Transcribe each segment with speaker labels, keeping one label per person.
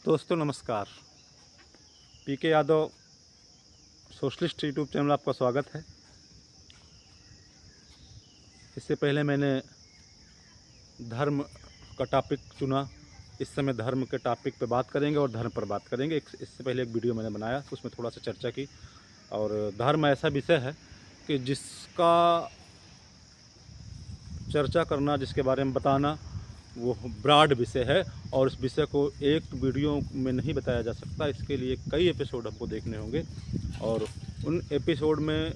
Speaker 1: दोस्तों नमस्कार। पीके Yadav socialist YouTube channel आपका स्वागत है। इससे पहले मैंने धर्म का टॉपिक चुना। इस समय धर्म के टॉपिक पे बात करेंगे और धर्म पर बात करेंगे। इससे पहले एक वीडियो मैंने बनाया, उसमें थोड़ा सा चर्चा की। और धर्म ऐसा विषय है कि जिसका चर्चा करना, जिसके बारे में बताना, वो ब्रॉड विषय है और इस विषय को एक वीडियो में नहीं बताया जा सकता। इसके लिए कई एपिसोड हमको देखने होंगे और उन एपिसोड में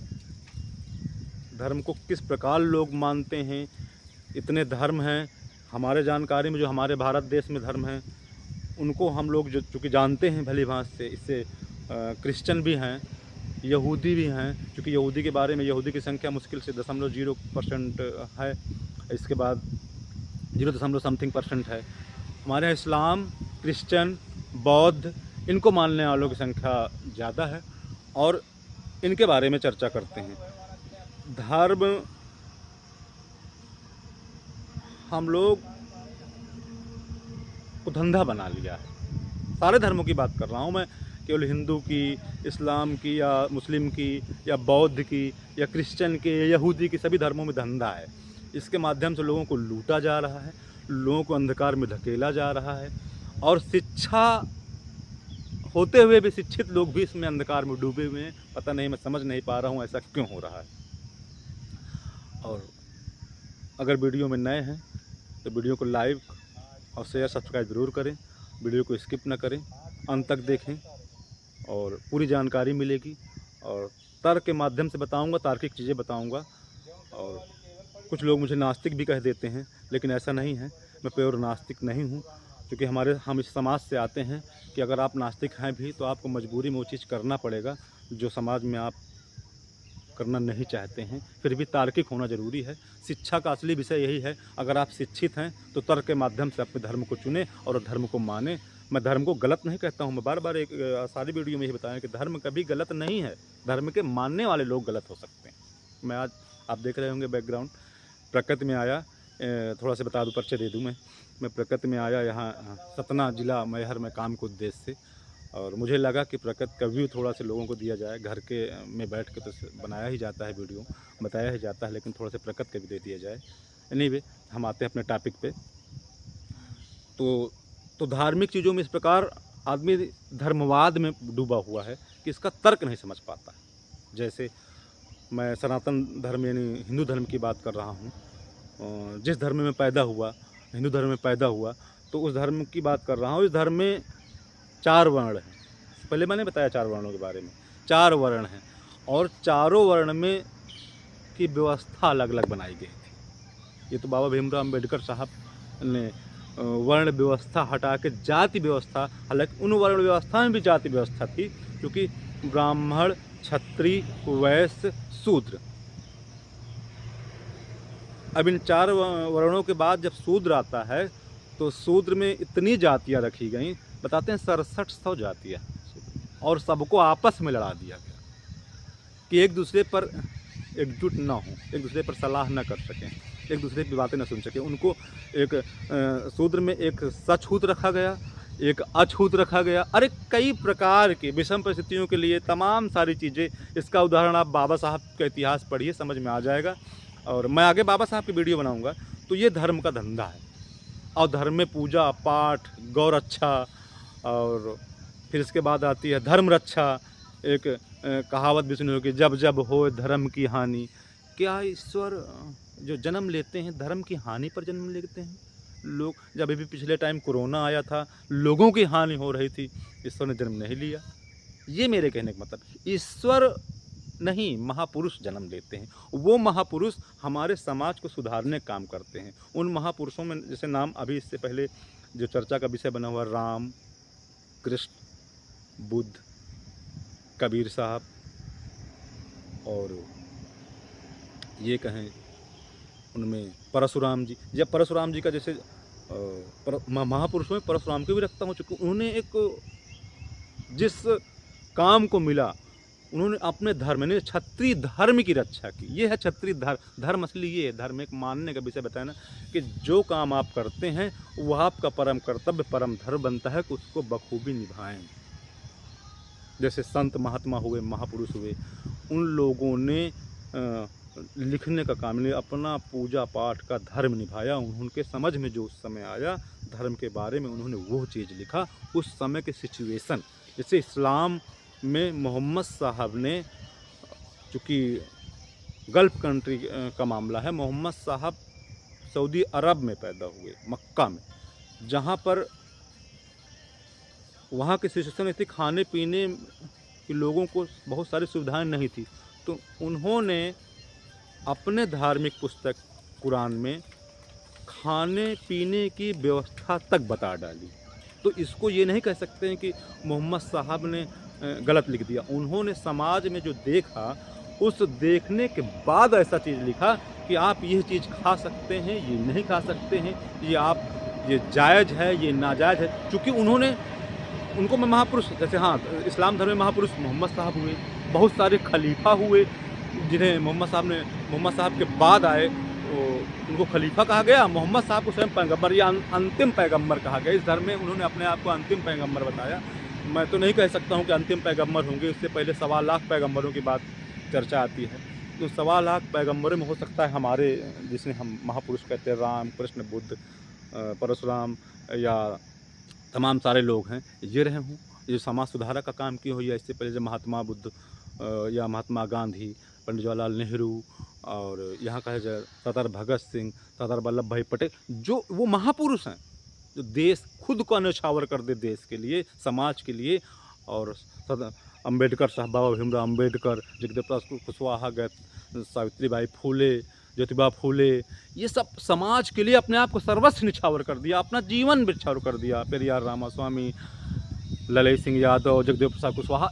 Speaker 1: धर्म को किस प्रकार लोग मानते हैं, इतने धर्म हैं हमारे जानकारी में, जो हमारे भारत देश में धर्म हैं, उनको हम लोग जो चूँकि जानते हैं भली भांति से। इससे क्रिश्चियन भी हैं, यहूदी भी हैं। चूँकि यहूदी के बारे में, यहूदी की संख्या मुश्किल से 0.0% है, इसके बाद 0.something% है। हमारे यहाँ इस्लाम, क्रिश्चियन, बौद्ध, इनको मानने वालों की संख्या ज़्यादा है और इनके बारे में चर्चा करते हैं। धर्म हम लोग को धंधा बना लिया है। सारे धर्मों की बात कर रहा हूँ मैं, केवल हिंदू की, इस्लाम की या मुस्लिम की या बौद्ध की या क्रिश्चियन की या यहूदी की, सभी धर्मों में धंधा है। इसके माध्यम से लोगों को लूटा जा रहा है, लोगों को अंधकार में धकेला जा रहा है और शिक्षा होते हुए भी शिक्षित लोग भी इसमें अंधकार में डूबे हुए हैं। पता नहीं, मैं समझ नहीं पा रहा हूँ ऐसा क्यों हो रहा है। और अगर वीडियो में नए हैं तो वीडियो को लाइक और शेयर सब्सक्राइब ज़रूर करें। वीडियो को स्किप ना करें, अंत तक देखें और पूरी जानकारी मिलेगी। और तर्क के माध्यम से बताऊंगा, तार्किक चीज़ें बताऊंगा। और कुछ लोग मुझे नास्तिक भी कह देते हैं, लेकिन ऐसा नहीं है, मैं प्योर नास्तिक नहीं हूँ। क्योंकि हम इस समाज से आते हैं कि अगर आप नास्तिक हैं भी तो आपको मजबूरी में वो चीज़ करना पड़ेगा जो समाज में आप करना नहीं चाहते हैं। फिर भी तार्किक होना ज़रूरी है। शिक्षा का असली विषय यही है। अगर आप शिक्षित हैं तो तर्क के माध्यम से अपने धर्म को चुनें और धर्म को मानें। मैं धर्म को गलत नहीं कहता हूँ। मैं बार बार एक सारी वीडियो में यही बताया कि धर्म कभी गलत नहीं है। धर्म के मानने वाले लोग गलत हो सकते हैं। मैं आज, आप देख रहे होंगे बैकग्राउंड, प्रकृति में आया, थोड़ा सा बता दूं, परिचय दे दूं। मैं प्रकृति में आया यहाँ सतना जिला मैहर में काम के उद्देश्य से। और मुझे लगा कि प्रकृति का व्यू थोड़ा सा लोगों को दिया जाए। घर के में बैठ के तो बनाया ही जाता है, वीडियो बताया ही जाता है, लेकिन थोड़ा सा प्रकृति का भी दे दिया जाए। एनीवे, हम आते हैं अपने टॉपिक पे। तो धार्मिक चीज़ों में इस प्रकार आदमी धर्मवाद में डूबा हुआ है कि इसका तर्क नहीं समझ पाता। जैसे मैं सनातन धर्म यानी हिंदू धर्म की बात कर रहा हूँ। जिस धर्म में पैदा हुआ, हिंदू धर्म में पैदा हुआ, तो उस धर्म की बात कर रहा हूँ। इस धर्म में 4 वर्ण हैं। पहले मैंने बताया 4 वर्णों के बारे में। 4 वर्ण हैं और चारों वर्ण में की व्यवस्था अलग अलग बनाई गई थी। ये तो बाबा भीमराव अम्बेडकर साहब ने वर्ण व्यवस्था हटा के जाति व्यवस्था, हालांकि उन वर्ण व्यवस्था में भी जाति व्यवस्था थी, क्योंकि ब्राह्मण, क्षत्रिय, वैश्य, शूद्र। अब इन 4 वर्णों के बाद जब शूद्र आता है तो शूद्र में इतनी जातियां रखी गई, बताते हैं 6700 जातियां, और सबको आपस में लड़ा दिया गया कि एक दूसरे पर एकजुट ना हो, एक दूसरे पर सलाह न कर सकें, एक दूसरे की बातें न सुन सकें। उनको एक शूद्र में एक सछूत रखा गया, एक अछूत रखा गया। अरे कई प्रकार की विषम परिस्थितियों के लिए तमाम सारी चीज़ें। इसका उदाहरण आप बाबा साहब का इतिहास पढ़िए, समझ में आ जाएगा। और मैं आगे बाबा साहब की वीडियो बनाऊंगा। तो ये धर्म का धंधा है। और धर्म में पूजा पाठ, गौ रक्षा, और फिर इसके बाद आती है धर्म रक्षा। एक कहावत भी सुनी होगी, जब जब हो धर्म की हानि। क्या ईश्वर जो जन्म लेते हैं धर्म की हानि पर जन्म लेते हैं लोग? जब अभी पिछले टाइम कोरोना आया था, लोगों की हानि हो रही थी, ईश्वर ने जन्म नहीं लिया। ये मेरे कहने का मतलब, ईश्वर नहीं, महापुरुष जन्म लेते हैं। वो महापुरुष हमारे समाज को सुधारने का काम करते हैं। उन महापुरुषों में जैसे नाम अभी इससे पहले जो चर्चा का विषय बना हुआ, राम, कृष्ण, बुद्ध, कबीर साहब, और ये कहें उनमें परशुराम जी। जब परशुराम जी का जैसे महापुरुषों में परशुराम को भी रखता हूँ, चूँकि उन्होंने एक जिस काम को मिला उन्होंने अपने धर्म यानी क्षत्रिय धर्म की रक्षा की। ये है क्षत्रिय धर्म असली ये है। धर्म एक मानने का विषय बताया ना कि जो काम आप करते हैं वह आपका परम कर्तव्य परम धर्म बनता है कि उसको बखूबी निभाएं। जैसे संत महात्मा हुए, महापुरुष हुए, उन लोगों ने लिखने का काम नहीं, अपना पूजा पाठ का धर्म निभाया। उनके समझ में जो उस समय आया धर्म के बारे में, उन्होंने वो चीज़ लिखा उस समय के सिचुएशन। जैसे इस्लाम में मोहम्मद साहब ने, चूँकि गल्फ़ कंट्री का मामला है, मोहम्मद साहब सऊदी अरब में पैदा हुए, मक्का में, जहाँ पर वहाँ की सिचुएशन थी, खाने पीने के लोगों को बहुत सारी सुविधाएं नहीं थी, तो उन्होंने अपने धार्मिक पुस्तक कुरान में खाने पीने की व्यवस्था तक बता डाली। तो इसको ये नहीं कह सकते हैं कि मोहम्मद साहब ने गलत लिख दिया। उन्होंने समाज में जो देखा, उस देखने के बाद ऐसा चीज़ लिखा कि आप यह चीज़ खा सकते हैं, ये नहीं खा सकते हैं, ये जायज़ है, ये नाजायज़ है। चूँकि उनको में महापुरुष, जैसे हाँ इस्लाम धर्म में महापुरुष मोहम्मद साहब हुए, बहुत सारे खलीफा हुए जिन्हें मोहम्मद साहब के बाद आए उनको खलीफा कहा गया। मोहम्मद साहब को स्वयं पैगम्बर या अंतिम पैगम्बर कहा गया। इस धर्म में उन्होंने अपने आप को अंतिम पैगम्बर बताया। मैं तो नहीं कह सकता हूँ कि अंतिम पैगम्बर होंगे, इससे पहले 1.25 लाख पैगम्बरों की बात चर्चा आती है। तो 1.25 लाख पैगम्बरों में हो सकता है हमारे जिसने हम महापुरुष कहते हैं, राम, कृष्ण, बुद्ध, परशुराम या तमाम सारे लोग हैं, ये रहे हों, ये समाज सुधारक का काम किए हो, या इससे पहले जब महात्मा बुद्ध या महात्मा गांधी, पंडित जवाहरलाल नेहरू और यहाँ का है सरदार भगत सिंह, सरदार वल्लभ भाई पटेल, जो वो महापुरुष हैं जो देश खुद को न्यौछावर कर दे देश के लिए, समाज के लिए। और अम्बेडकर साहब, बाबा भीमराव अम्बेडकर, जगदेव प्रसाद कुशवाहा, सावित्रीबाई फूले, ज्योतिबा फूले, ये सब समाज के लिए अपने आप को सर्वस्व निछावर कर दिया, अपना जीवन बिछावर कर दिया। पेरियार रामास्वामी, ललित सिंह यादव, जगदेव प्रसाद कुशवाहा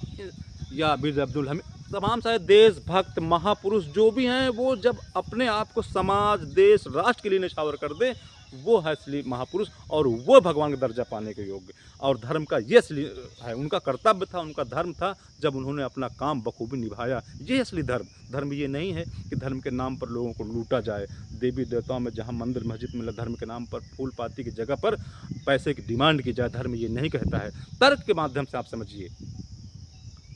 Speaker 1: या वीर अब्दुल हमीद, तमाम सारे देशभक्त महापुरुष जो भी हैं, वो जब अपने आप को समाज, देश, राष्ट्र के लिए निछावर कर दे, वो है असली महापुरुष और वो भगवान का दर्जा पाने के योग्य। और धर्म का ये असली है, उनका कर्तव्य था, उनका धर्म था, जब उन्होंने अपना काम बखूबी निभाया। ये असली धर्म ये नहीं है कि धर्म के नाम पर लोगों को लूटा जाए। देवी देवताओं में जहाँ मंदिर मस्जिद मिला, धर्म के नाम पर फूल पाती की जगह पर पैसे की डिमांड की जाए, धर्म ये नहीं कहता है। तर्क के माध्यम से आप समझिए।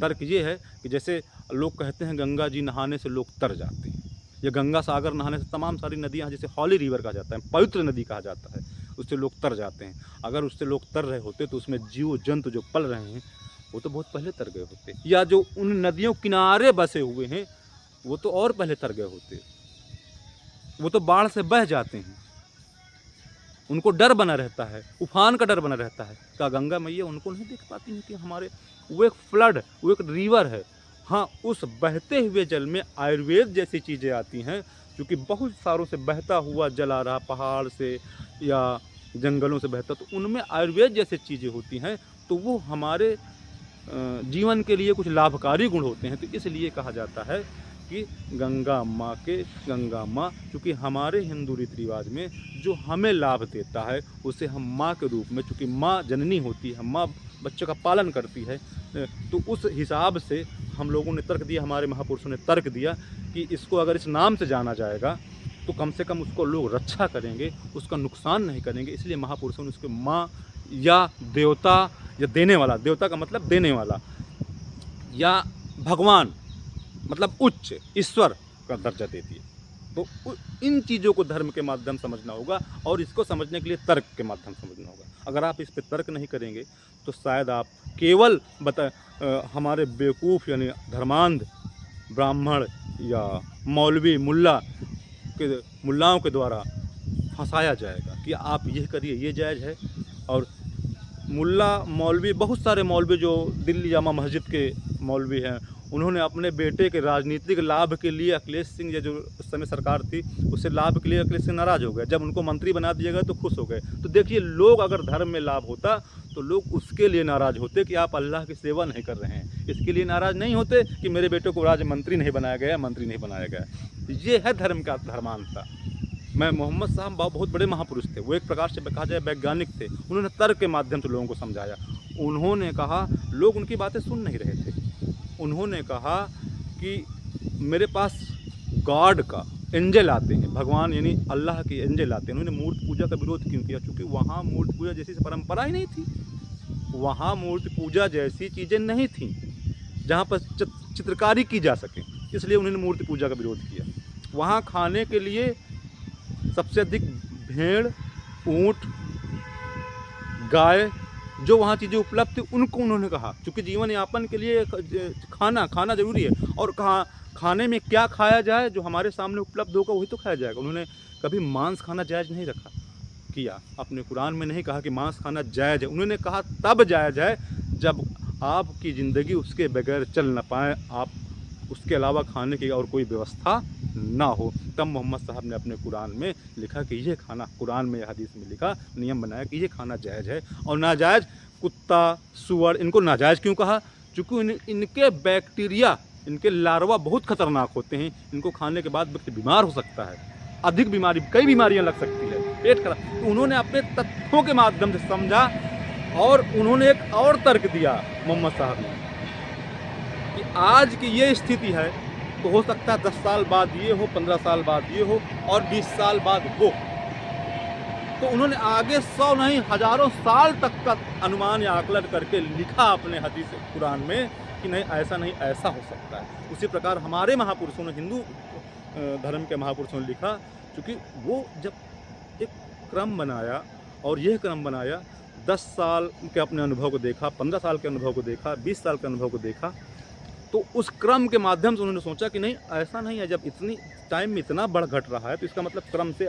Speaker 1: तर्क ये है कि जैसे लोग कहते हैं गंगा जी नहाने से लोग तर जाते हैं, या गंगा सागर नहाने से तमाम सारी नदियाँ, जैसे हॉली रिवर कहा जाता है, पवित्र नदी कहा जाता है, उससे लोग तर जाते हैं। अगर उससे लोग तर रहे होते तो उसमें जीव जंतु जो पल रहे हैं वो तो बहुत पहले तर गए होते, या जो उन नदियों किनारे बसे हुए हैं वो तो और पहले तर गए होते। वो तो बाढ़ से बह जाते हैं, उनको डर बना रहता है, उफान का डर बना रहता है। क्या गंगा मैया उनको नहीं देख पाती हैं कि हमारे वो एक फ्लड, वो एक रिवर है। हाँ, उस बहते हुए जल में आयुर्वेद जैसी चीज़ें आती हैं, क्योंकि बहुत सालों से बहता हुआ जल आ रहा, पहाड़ से या जंगलों से बहता, तो उनमें आयुर्वेद जैसी चीज़ें होती हैं, तो वो हमारे जीवन के लिए कुछ लाभकारी गुण होते हैं। तो इसलिए कहा जाता है कि गंगा माँ, क्योंकि हमारे हिंदू रीति रिवाज में जो हमें लाभ देता है उसे हम माँ के रूप में, चूँकि माँ जननी होती है, माँ बच्चों का पालन करती है, तो उस हिसाब से हम लोगों ने तर्क दिया, हमारे महापुरुषों ने तर्क दिया कि इसको अगर इस नाम से जाना जाएगा तो कम से कम उसको लोग रक्षा करेंगे, उसका नुकसान नहीं करेंगे। इसलिए महापुरुषों ने उसको माँ या देवता या देने वाला, देवता का मतलब देने वाला, या भगवान मतलब उच्च ईश्वर का दर्जा दे दिए। तो इन चीज़ों को धर्म के माध्यम समझना होगा, और इसको समझने के लिए तर्क के माध्यम समझना होगा। अगर आप इस पर तर्क नहीं करेंगे तो शायद आप केवल हमारे बेवकूफ़ यानी धर्मांध ब्राह्मण या मौलवी मुल्लाओं के द्वारा फंसाया जाएगा कि आप यह करिए, ये जायज़ है। और मौलवी, बहुत सारे मौलवी जो दिल्ली जामा मस्जिद के मौलवी हैं, उन्होंने अपने बेटे के राजनीतिक लाभ के लिए अखिलेश सिंह जो उस समय सरकार थी उससे लाभ के लिए अखिलेश सिंह नाराज़ हो गए। जब उनको मंत्री बना दिया गया तो खुश हो गए। तो देखिए, लोग अगर धर्म में लाभ होता तो लोग उसके लिए नाराज़ होते कि आप अल्लाह की सेवा नहीं कर रहे हैं। इसके लिए नाराज़ नहीं होते कि मेरे बेटे को राज्य मंत्री नहीं बनाया गया, मंत्री नहीं बनाया गया। ये है धर्म का धर्मांधता। मैं मोहम्मद साहब बहुत बड़े महापुरुष थे, वो एक प्रकार से कहा जाए वैज्ञानिक थे। उन्होंने तर्क के माध्यम से लोगों को समझाया। उन्होंने कहा, लोग उनकी बातें सुन नहीं रहे थे, उन्होंने कहा कि मेरे पास गॉड का एंजल आते हैं, भगवान यानी अल्लाह के एंजल आते हैं। उन्होंने मूर्ति पूजा का विरोध क्यों किया? क्योंकि वहाँ मूर्ति पूजा जैसी परंपरा ही नहीं थी, वहाँ मूर्ति पूजा जैसी चीज़ें नहीं थीं जहाँ पर चित्रकारी की जा सके, इसलिए उन्होंने मूर्ति पूजा का विरोध किया। वहाँ खाने के लिए सबसे अधिक भेड़, ऊँट, गाय, जो वहाँ चीज़ें उपलब्ध थी उनको उन्होंने कहा, क्योंकि जीवन यापन के लिए खाना ज़रूरी है, और खाने में क्या खाया जाए, जो हमारे सामने उपलब्ध होगा वही तो खाया जाएगा। उन्होंने कभी मांस खाना जायज़ नहीं रखा किया, अपने कुरान में नहीं कहा कि मांस खाना जायज़ है। उन्होंने कहा तब जायज़ है जब आपकी ज़िंदगी उसके बगैर चल ना पाए, आप उसके अलावा खाने की और कोई व्यवस्था ना हो, तब मोहम्मद साहब ने अपने कुरान में लिखा कि ये खाना, कुरान में हदीस में लिखा, नियम बनाया कि ये खाना जायज़ है। और नाजायज़ कुत्ता, सूअर, इनको नाजायज़ क्यों कहा? क्योंकि इनके बैक्टीरिया, इनके लार्वा बहुत खतरनाक होते हैं, इनको खाने के बाद व्यक्ति बीमार हो सकता है, अधिक बीमारी, कई बीमारियां लग सकती है, पेट खराब। तो उन्होंने अपने तथ्यों के माध्यम से समझा, और उन्होंने एक और तर्क दिया मोहम्मद साहब ने कि आज की ये स्थिति है तो हो सकता है 10 साल बाद ये हो, 15 साल बाद ये हो, और 20 साल बाद वो। तो उन्होंने आगे 100 नहीं हज़ारों साल तक का अनुमान या आकलन करके लिखा अपने हदीस कुरान में कि नहीं, ऐसा नहीं, ऐसा हो सकता है। उसी प्रकार हमारे महापुरुषों ने, हिंदू धर्म के महापुरुषों ने लिखा, क्योंकि वो जब एक क्रम बनाया, और यह क्रम बनाया 10 साल के अपने अनुभव को देखा, 15 साल के अनुभव को देखा, 20 साल के अनुभव को देखा, तो उस क्रम के माध्यम से उन्होंने सोचा कि नहीं, ऐसा नहीं है, जब इतनी टाइम में इतना बढ़ घट रहा है तो इसका मतलब क्रम से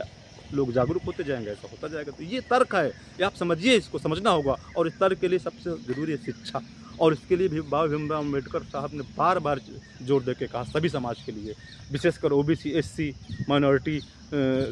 Speaker 1: लोग जागरूक होते जाएंगे, ऐसा होता जाएगा। तो ये तर्क है, ये आप समझिए, इसको समझना होगा। और इस तर्क के लिए सबसे ज़रूरी है शिक्षा, और इसके लिए भी बाबा भीमराव अम्बेडकर साहब ने बार बार जोर दे के कहा, सभी समाज के लिए, विशेषकर OBC, SC, माइनॉरिटी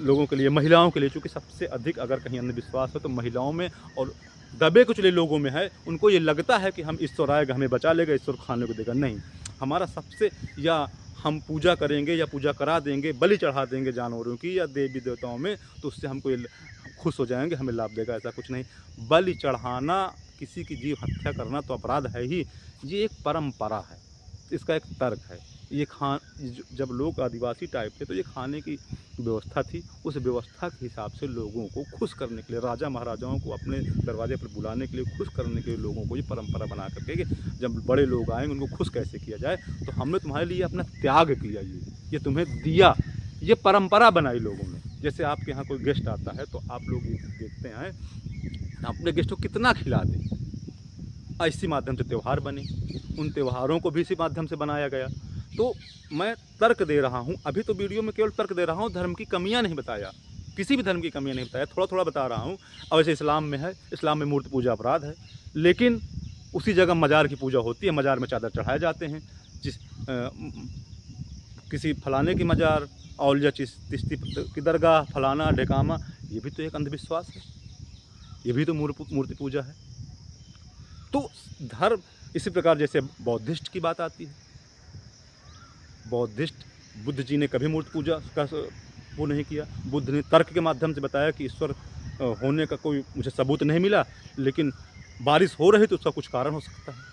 Speaker 1: लोगों के लिए, महिलाओं के लिए, चूँकि सबसे अधिक अगर कहीं अंधविश्वास है तो महिलाओं में और दबे कुचले लोगों में है। उनको ये लगता है कि हम ईश्वर आएगा, हमें बचा लेगा, ईश्वर खाने को देगा। नहीं, हमारा सबसे, या हम पूजा करेंगे या पूजा करा देंगे, बलि चढ़ा देंगे जानवरों की या देवी देवताओं में, तो उससे हमको खुश हो जाएंगे, हमें लाभ देगा, ऐसा कुछ नहीं। बलि चढ़ाना, किसी की जीव हत्या करना तो अपराध है ही, ये एक परंपरा है, इसका एक तर्क है। ये जब लोग आदिवासी टाइप थे तो ये खाने की व्यवस्था थी, उस व्यवस्था के हिसाब से लोगों को खुश करने के लिए, राजा महाराजाओं को अपने दरवाजे पर बुलाने के लिए, खुश करने के लिए लोगों को ये परंपरा बना करके कि जब बड़े लोग आएंगे उनको खुश कैसे किया जाए, तो हमने तुम्हारे लिए अपना त्याग किया, ये तुम्हें दिया, ये परंपरा बनाई लोगों ने। जैसे आपके यहाँ कोई गेस्ट आता है तो आप लोग देखते हैं अपने गेस्ट को कितना खिला दें, इसी माध्यम से त्यौहार बने, उन त्यौहारों को भी इसी माध्यम से बनाया गया। तो मैं तर्क दे रहा हूँ, अभी तो वीडियो में केवल तर्क दे रहा हूँ, धर्म की कमियाँ नहीं बताया, किसी भी धर्म की कमियाँ नहीं बताया, थोड़ा थोड़ा बता रहा हूँ। और वैसे इस्लाम में है, इस्लाम में मूर्ति पूजा अपराध है, लेकिन उसी जगह मज़ार की पूजा होती है, मज़ार में चादर चढ़ाए जाते हैं, किसी फलाने की मज़ार, औलिया चिश्ती की दरगाह, फलाना ढेकामा, ये भी तो एक अंधविश्वास है, ये भी तो मूर्ति पूजा है। तो धर्म इसी प्रकार, जैसे बौद्धिस्ट की बात आती है, बौद्धिस्ट, बुद्ध जी ने कभी मूर्ति पूजा का वो नहीं किया। बुद्ध ने तर्क के माध्यम से बताया कि ईश्वर होने का कोई मुझे सबूत नहीं मिला, लेकिन बारिश हो रही तो उसका कुछ कारण हो सकता है।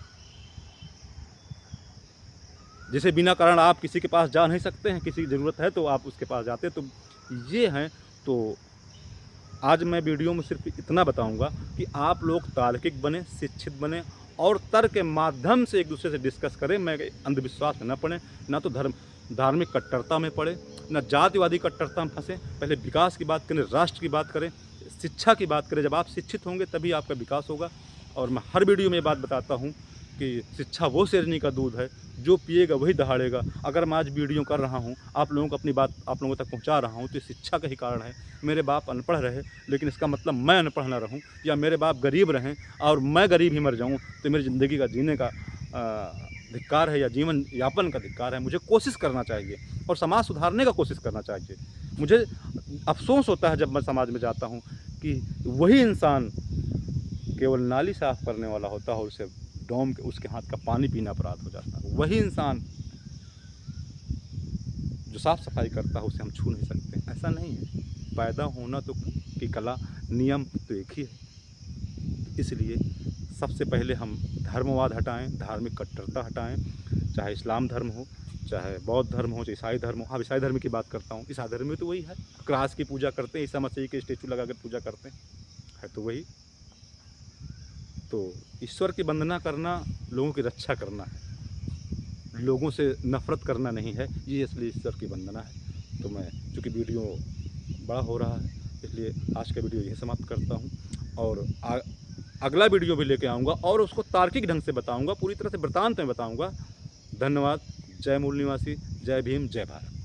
Speaker 1: जैसे बिना कारण आप किसी के पास जा नहीं सकते हैं, किसी की ज़रूरत है तो आप उसके पास जाते हैं। तो ये हैं। तो आज मैं वीडियो में सिर्फ इतना बताऊंगा कि आप लोग तार्किक बने, शिक्षित बने, और तर्क के माध्यम से एक दूसरे से डिस्कस करें। मैं अंधविश्वास में न पड़े, ना तो धार्मिक कट्टरता में पड़े, न जातिवादी कट्टरता में फंसे। पहले विकास की बात करें, राष्ट्र की बात करें, शिक्षा की बात करें। जब आप शिक्षित होंगे तभी आपका विकास होगा। और मैं हर वीडियो में ये बात बताता हूँ कि शिक्षा वो शेरनी का दूध है, जो पिएगा वही दहाड़ेगा। अगर मैं आज वीडियो कर रहा हूँ, आप लोगों को अपनी बात आप लोगों तक पहुँचा रहा हूँ, तो शिक्षा का ही कारण है। मेरे बाप अनपढ़ रहे, लेकिन इसका मतलब मैं अनपढ़ ना रहूँ, या मेरे बाप गरीब रहें और मैं गरीब ही मर जाऊँ, तो मेरी ज़िंदगी का जीने का धिक्कार है, या जीवन यापन का धिक्कार है। मुझे कोशिश करना चाहिए और समाज सुधारने का कोशिश करना चाहिए। मुझे अफसोस होता है जब मैं समाज में जाता हूँ कि वही इंसान केवल नाली साफ़ करने वाला होता है और उसे डोम के उसके हाथ का पानी पीना अपराध हो जाता है। वही इंसान जो साफ़ सफाई करता है उसे हम छू नहीं सकते। ऐसा नहीं है। पैदा होना तो की कला, नियम तो एक ही है। इसलिए सबसे पहले हम धर्मवाद हटाएं, धार्मिक कट्टरता हटाएं, चाहे इस्लाम धर्म हो, चाहे बौद्ध धर्म हो, चाहे ईसाई धर्म हो। हाँ, ईसाई धर्म की बात करता हूँ। ईसाई धर्म में तो वही है, क्रॉस की पूजा करते हैं, ईसा मसीह के स्टेचू लगाकर पूजा करते हैं, है तो वही। तो ईश्वर की वंदना करना लोगों की रक्षा करना है, लोगों से नफ़रत करना नहीं है, ये असली ईश्वर की वंदना है। तो मैं, चूँकि वीडियो बड़ा हो रहा है, इसलिए आज का वीडियो यहीं समाप्त करता हूँ और अगला वीडियो भी लेके आऊँगा और उसको तार्किक ढंग से बताऊँगा, पूरी तरह से वृतांत में बताऊँगा। धन्यवाद। जय मूल निवासी, जय भीम, जय भारत।